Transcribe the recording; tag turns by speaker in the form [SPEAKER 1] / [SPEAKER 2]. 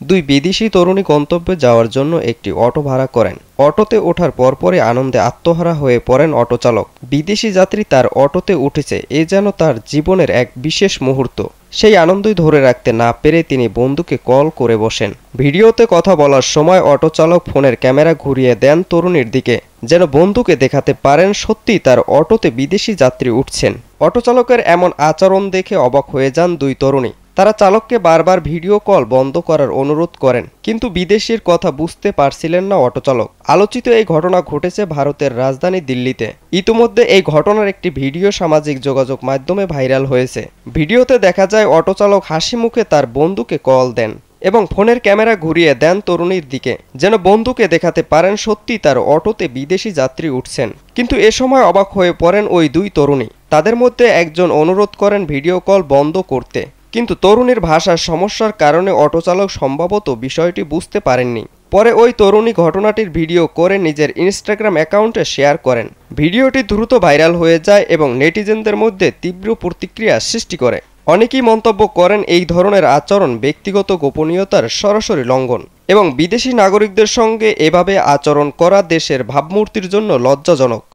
[SPEAKER 1] দুই বিদেশি তরুণী গন্তব্যে যাওয়ার জন্য একটি অটো ভাড়া করেন। অটোতে ওঠার পরপরই আনন্দে আত্মহারা হয়ে পড়েন অটোচালক। বিদেশি যাত্রী তার অটোতে উঠেছে, এ যেন তার জীবনের এক বিশেষ মুহূর্ত। সেই আনন্দই ধরে রাখতে না পেরে তিনি বন্ধুকে কল করে বসেন। ভিডিওতে কথা বলার সময় অটোচালক ফোনের ক্যামেরা ঘুরিয়ে দেন তরুণীর দিকে, যেন বন্ধুকে দেখাতে পারেন সত্যিই তার অটোতে বিদেশি যাত্রী উঠছেন। অটোচালকের এমন আচরণ দেখে অবাক হয়ে যান দুই তরুণী। তারা চালককে বারবার ভিডিও কল বন্ধ করার অনুরোধ করেন, কিন্তু বিদেশির কথা বুঝতে পারছিলেন না অটোচালক। আলোচিত এই ঘটনা ঘটেছে ভারতের রাজধানী দিল্লিতে। ইতিমধ্যে এই ঘটনার একটি ভিডিও সামাজিক যোগাযোগ মাধ্যমে ভাইরাল হয়েছে। ভিডিওতে দেখা যায় অটোচালক হাসি মুখে তার বন্ধুকে কল দেন এবং ফোনের ক্যামেরা ঘুরিয়ে দেন তরুণীর দিকে, যেন বন্ধুকে দেখাতে পারেন সত্যি তার অটোতে বিদেশি যাত্রী উঠছেন। কিন্তু এ সময় অবাক হয়ে পড়েন ওই দুই তরুণী। তাদের মধ্যে একজন অনুরোধ করেন ভিডিও কল বন্ধ করতে, কিন্তু তরুণীর ভাষার সমস্যার কারণে অটোচালক সম্ভবত বিষয়টি বুঝতে পারেননি। পরে ওই তরুণী ঘটনাটির ভিডিও করে নিজের ইনস্টাগ্রাম অ্যাকাউন্টে শেয়ার করেন। ভিডিওটি দ্রুত ভাইরাল হয়ে যায় এবং নেটিজেনদের মধ্যে তীব্র প্রতিক্রিয়া সৃষ্টি করে। অনেকেই মন্তব্য করেন এই ধরনের আচরণ ব্যক্তিগত গোপনীয়তার সরাসরি লঙ্ঘন এবং বিদেশি নাগরিকদের সঙ্গে এভাবে আচরণ করা দেশের ভাবমূর্তির জন্য লজ্জাজনক।